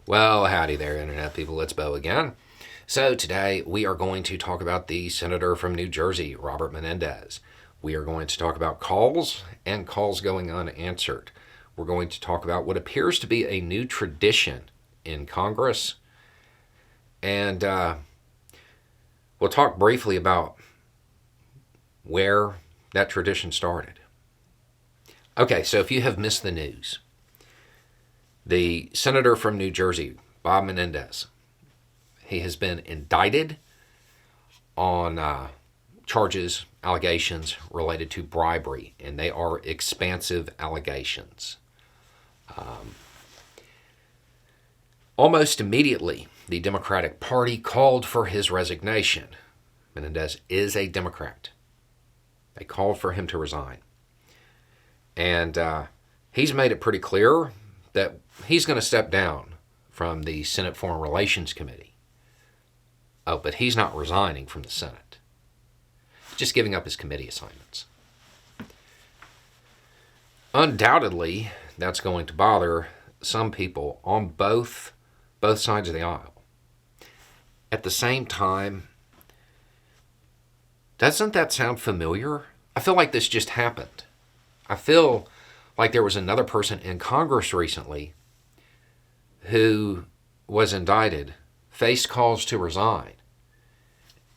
Well, howdy there, Internet people. It's Bo again. So, today we are going to talk about the Senator from New Jersey, Robert Menendez. We are going to talk about calls and calls going unanswered. We're going to talk about what appears to be a new tradition in Congress. And we'll talk briefly about where that tradition started. Okay, so if you have missed the news, the senator from New Jersey, Bob Menendez, he has been indicted on charges, allegations related to bribery, and they are expansive allegations. Almost immediately, the Democratic Party called for his resignation. Menendez is a Democrat. They called for him to resign. And he's made it pretty clear that he's going to step down from the Senate Foreign Relations Committee. Oh, but he's not resigning from the Senate. Just giving up his committee assignments. Undoubtedly, that's going to bother some people on both sides of the aisle. At the same time, doesn't that sound familiar? I feel like this just happened. I feel like there was another person in Congress recently who was indicted, faced calls to resign,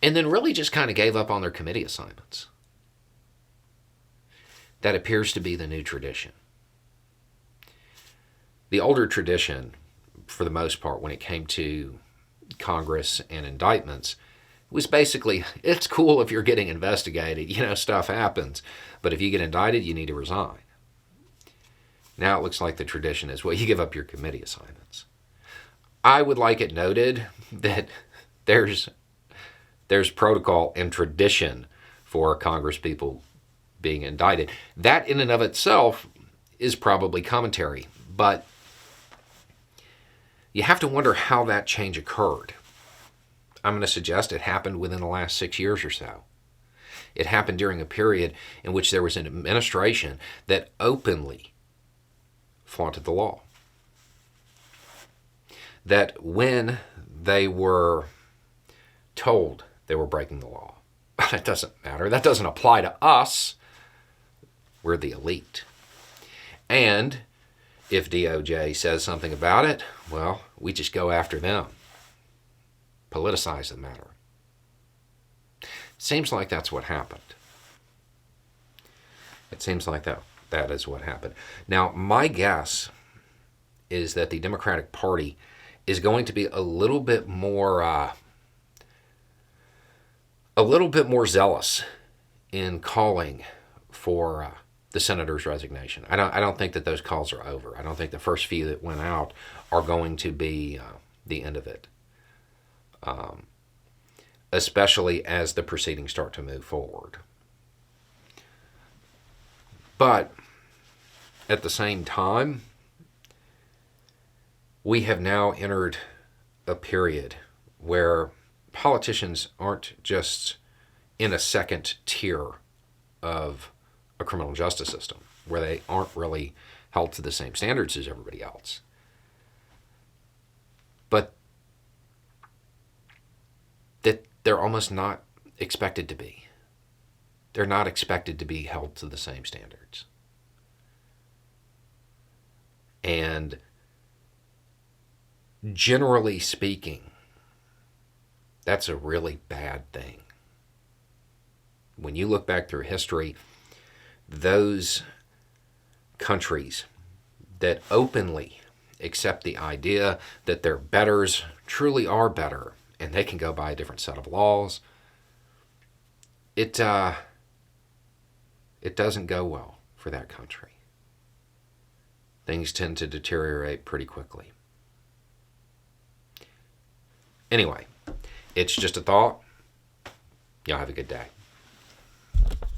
and then really just kind of gave up on their committee assignments. That appears to be the new tradition. The older tradition, for the most part, when it came to Congress and indictments, was basically, it's cool if you're getting investigated, stuff happens, but if you get indicted, you need to resign. Now it looks like the tradition is, well, you give up your committee assignments. I would like it noted that there's protocol and tradition for Congress people being indicted. That in and of itself is probably commentary, but you have to wonder how that change occurred. I'm going to suggest it happened within the last 6 years or so. It happened during a period in which there was an administration that openly flaunted the law. That when they were told they were breaking the law, that doesn't matter. That doesn't apply to us. We're the elite. And if DOJ says something about it, well, we just go after them. Politicize the matter. Seems like that's what happened. It seems like that is what happened. Now, my guess is that the Democratic Party is going to be a little bit more zealous in calling for the senator's resignation. I don't think that those calls are over. I don't think the first few that went out are going to be the end of it. Especially as the proceedings start to move forward. But at the same time, we have now entered a period where politicians aren't just in a second tier of a criminal justice system, where they aren't really held to the same standards as everybody else. But that they're almost not expected to be. They're not expected to be held to the same standards. And generally speaking, that's a really bad thing. When you look back through history, those countries that openly accept the idea that their betters truly are better and they can go by a different set of laws, it doesn't go well for that country. Things tend to deteriorate pretty quickly. Anyway, it's just a thought. Y'all have a good day.